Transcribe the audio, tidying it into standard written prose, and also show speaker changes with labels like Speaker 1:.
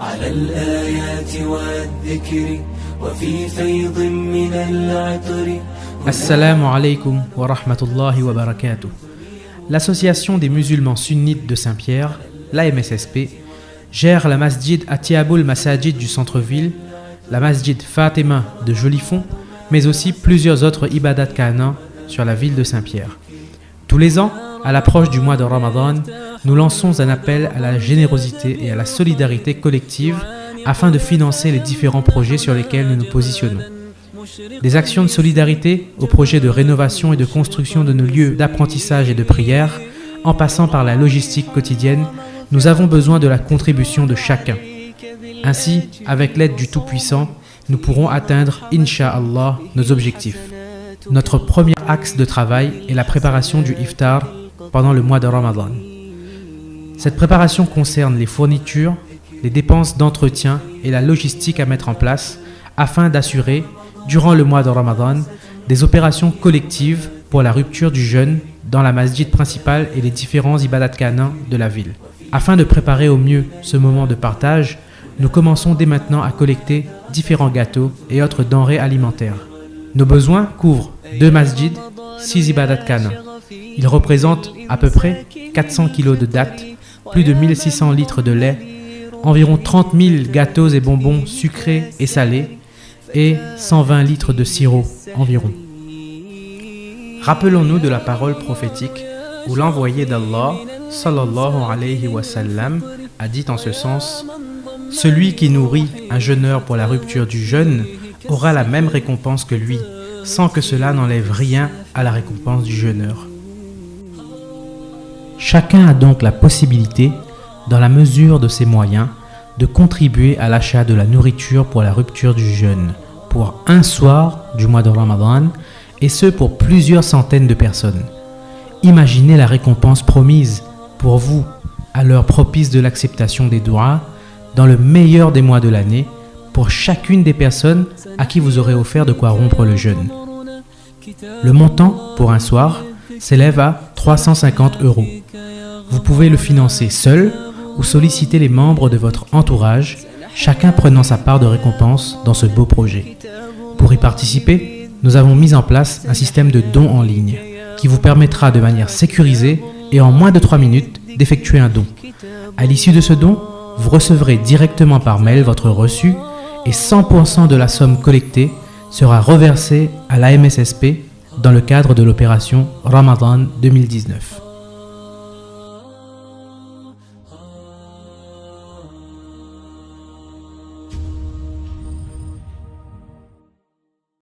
Speaker 1: على الآيات والذكر وفي فيض من العطر.
Speaker 2: Assalamu alaikum wa rahmatullahi wa barakatuh. L'Association des musulmans sunnites de Saint-Pierre, l'AMSSP, gère la masjid Atiaboul Masajid du centre-ville, la masjid Fatima de Jolifond, mais aussi plusieurs autres ibadat khana sur la ville de Saint-Pierre. Tous les ans, à l'approche du mois de Ramadan, nous lançons un appel à la générosité et à la solidarité collective afin de financer les différents projets sur lesquels nous nous positionnons. Des actions de solidarité aux projets de rénovation et de construction de nos lieux d'apprentissage et de prière, en passant par la logistique quotidienne, nous avons besoin de la contribution de chacun. Ainsi, avec l'aide du Tout-Puissant, nous pourrons atteindre, Inch'Allah, nos objectifs. Notre premier axe de travail est la préparation du iftar pendant le mois de Ramadan. Cette préparation concerne les fournitures, les dépenses d'entretien et la logistique à mettre en place afin d'assurer, durant le mois de Ramadan, des opérations collectives pour la rupture du jeûne dans la masjid principale et les différents ibadat khana de la ville. Afin de préparer au mieux ce moment de partage, nous commençons dès maintenant à collecter différents gâteaux et autres denrées alimentaires. Nos besoins couvrent 2 masjids, 6 ibadat khana. Ils représentent à peu près 400 kg de dattes, plus de 1600 litres de lait, environ 30 000 gâteaux et bonbons sucrés et salés et 120 litres de sirop environ. Rappelons-nous de la parole prophétique où l'envoyé d'Allah, sallallahu alayhi wa sallam, a dit en ce sens: « Celui qui nourrit un jeûneur pour la rupture du jeûne aura la même récompense que lui, sans que cela n'enlève rien à la récompense du jeûneur. » Chacun a donc la possibilité, dans la mesure de ses moyens, de contribuer à l'achat de la nourriture pour la rupture du jeûne, pour un soir du mois de Ramadan, et ce pour plusieurs centaines de personnes. Imaginez la récompense promise pour vous, à l'heure propice de l'acceptation des doigts, dans le meilleur des mois de l'année, pour chacune des personnes à qui vous aurez offert de quoi rompre le jeûne. Le montant, pour un soir, s'élève à 350 €. Vous pouvez le financer seul ou solliciter les membres de votre entourage, chacun prenant sa part de récompense dans ce beau projet. Pour y participer, nous avons mis en place un système de dons en ligne qui vous permettra de manière sécurisée et en moins de 3 minutes d'effectuer un don. À l'issue de ce don, vous recevrez directement par mail votre reçu et 100% de la somme collectée sera reversée à l'AMSSP dans le cadre de l'opération Ramadan 2019.